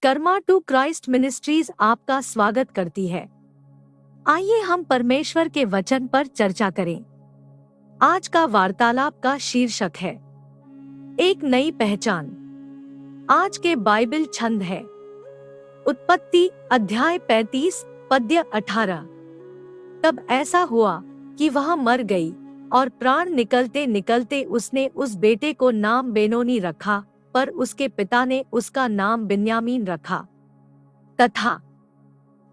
Karma to Christ ministries आपका स्वागत करती है। आइए हम परमेश्वर के वचन पर चर्चा करें। आज का वार्तालाप का शीर्षक है एक नई पहचान। आज के बाइबल छंद है उत्पत्ति अध्याय 35 पद्य 18। तब ऐसा हुआ कि वह मर गई और प्राण निकलते निकलते उसने उस बेटे को नाम बेनोनी रखा, पर उसके पिता ने उसका नाम बिन्यामीन रखा। तथा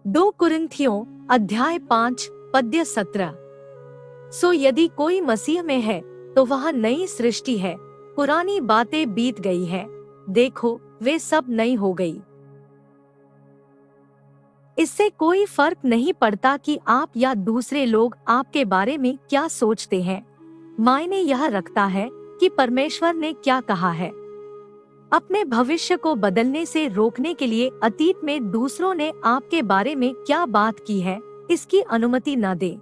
2 कुरिन्थियों अध्याय 5 पद्य 17। सो यदि कोई मसीह में है तो वह नई सृष्टि है, पुरानी बातें बीत गई है, देखो वे सब नई हो गई। इससे कोई फर्क नहीं पड़ता कि आप या दूसरे लोग आपके बारे में क्या सोचते हैं। मायने यह रखता है कि परमेश्वर ने क्या कहा है। अपने भविष्य को बदलने से रोकने के लिए अतीत में दूसरों ने आपके बारे में क्या बात की है, इसकी अनुमति न दें।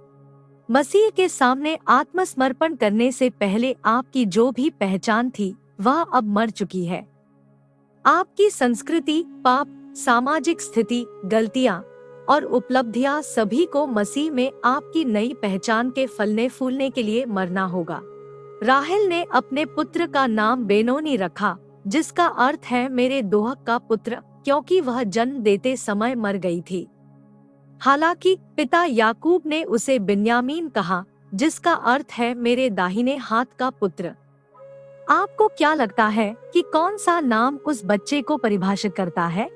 मसीह के सामने आत्मसमर्पण करने से पहले आपकी जो भी पहचान थी वह अब मर चुकी है। आपकी संस्कृति, पाप, सामाजिक स्थिति, गलतियां और उपलब्धियां सभी को मसीह में आपकी नई पहचान के फलने फूलने के लिए मरना होगा। राहेल ने अपने पुत्र का नाम बेनोनी रखा, जिसका अर्थ है मेरे दोहक का पुत्र, क्योंकि वह जन्म देते समय मर गई थी। हालांकि पिता याकूब ने उसे बिन्यामीन कहा, जिसका अर्थ है मेरे दाहिने हाथ का पुत्र। आपको क्या लगता है कि कौन सा नाम उस बच्चे को परिभाषित करता है?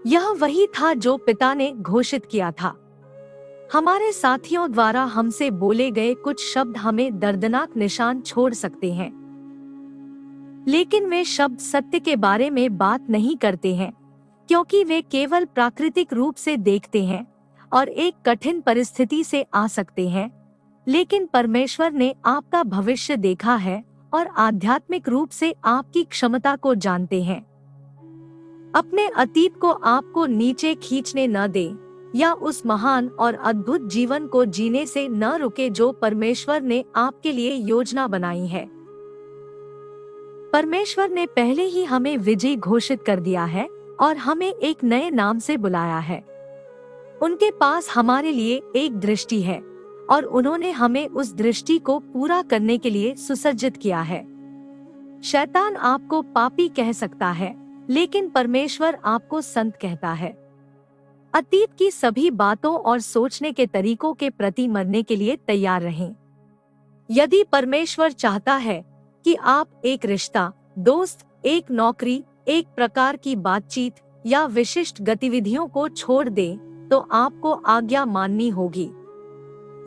यह वही था जो पिता ने घोषित किया था। हमारे साथियों द्वारा हमसे बोले गए कुछ शब्द हमें दर्दनाक निशान छोड़ सकते हैं, लेकिन वे शब्द सत्य के बारे में बात नहीं करते हैं, क्योंकि वे केवल प्राकृतिक रूप से देखते हैं और एक कठिन परिस्थिति से आ सकते हैं। लेकिन परमेश्वर ने आपका भविष्य देखा है और आध्यात्मिक रूप से आपकी क्षमता को जानते हैं। अपने अतीत को आपको नीचे खींचने न दें या उस महान और अद्भुत जीवन को जीने से न रुके जो परमेश्वर ने आपके लिए योजना बनाई है। परमेश्वर ने पहले ही हमें विजयी घोषित कर दिया है और हमें एक नए नाम से बुलाया है। उनके पास हमारे लिए एक दृष्टि है और उन्होंने हमें उस दृष्टि को पूरा करने के लिए सुसज्जित किया है। शैतान आपको पापी कह सकता है, लेकिन परमेश्वर आपको संत कहता है। अतीत की सभी बातों और सोचने के तरीकों के प्रति मरने के लिए तैयार रहें। यदि परमेश्वर चाहता है कि आप एक रिश्ता, दोस्त, एक नौकरी, एक प्रकार की बातचीत या विशिष्ट गतिविधियों को छोड़ दें, तो आपको आज्ञा माननी होगी।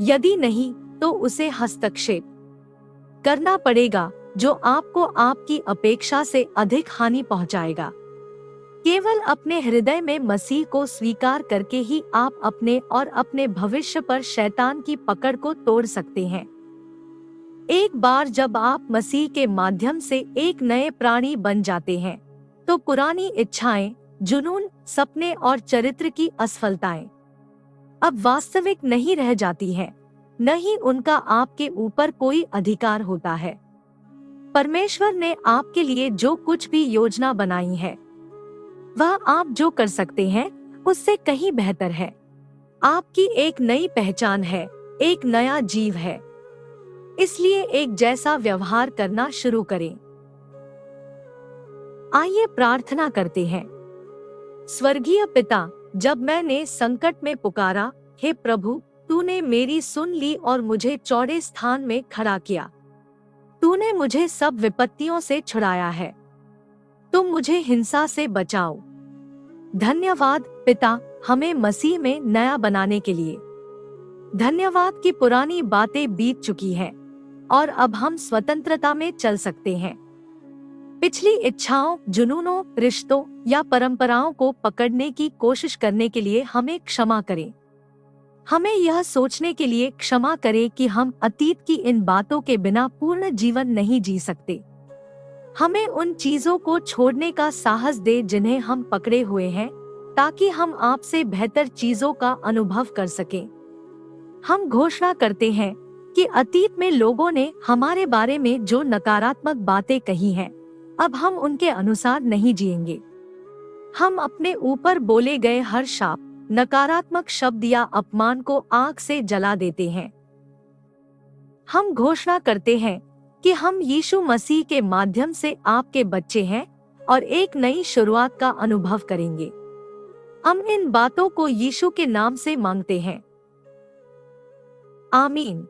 यदि नहीं, तो उसे हस्तक्षेप करना पड़ेगा, जो आपको आपकी अपेक्षा से अधिक हानि पहुंचाएगा। केवल अपने हृदय में मसीह को स्वीकार करके ही आप अपने और अपने भविष्य पर शैतान की पकड़ को तोड़ सकते हैं। एक बार जब आप मसीह के माध्यम से एक नए प्राणी बन जाते हैं, तो पुरानी इच्छाएं, जुनून, सपने और चरित्र की असफलताएं अब वास्तविक नहीं रह जाती हैं, न ही उनका आपके ऊपर कोई अधिकार होता है। परमेश्वर ने आपके लिए जो कुछ भी योजना बनाई है, वह आप जो कर सकते हैं उससे कहीं बेहतर है। आपकी एक नई पहचान है, एक नया जीव है। इसलिए एक जैसा व्यवहार करना शुरू करें। आइए प्रार्थना करते हैं। स्वर्गीय पिता, जब मैंने संकट में पुकारा, हे प्रभु, तूने मेरी सुन ली और मुझे चौड़े स्थान में खड़ा किया। तूने मुझे सब विपत्तियों से छुड़ाया है। तुम मुझे हिंसा से बचाओ। धन्यवाद पिता, हमें मसीह में नया बनाने के लिए। धन्यवाद कि पुरानी बातें बीत चुकी हैं और अब हम स्वतंत्रता में चल सकते हैं। पिछली इच्छाओं, जुनूनों, रिश्तों या परंपराओं को पकड़ने की कोशिश करने के लिए हमें क्षमा करें। हमें यह सोचने के लिए क्षमा करें कि हम अतीत की इन बातों के बिना पूर्ण जीवन नहीं जी सकते। हमें उन चीजों को छोड़ने का साहस दे जिन्हें हम पकड़े हुए हैं, ताकि हम आपसे बेहतर चीजों का अनुभव कर सकें। हम घोषणा करते हैं कि अतीत में लोगों ने हमारे बारे में जो नकारात्मक बातें कही हैं, अब हम उनके अनुसार नहीं जिएंगे। हम अपने ऊपर बोले गए हर शाप, नकारात्मक शब्द या अपमान को आग से जला देते हैं। हम घोषणा करते हैं कि हम यीशु मसीह के माध्यम से आपके बच्चे हैं और एक नई शुरुआत का अनुभव करेंगे। हम इन बातों को यीशु के नाम से मांगते हैं। आमीन।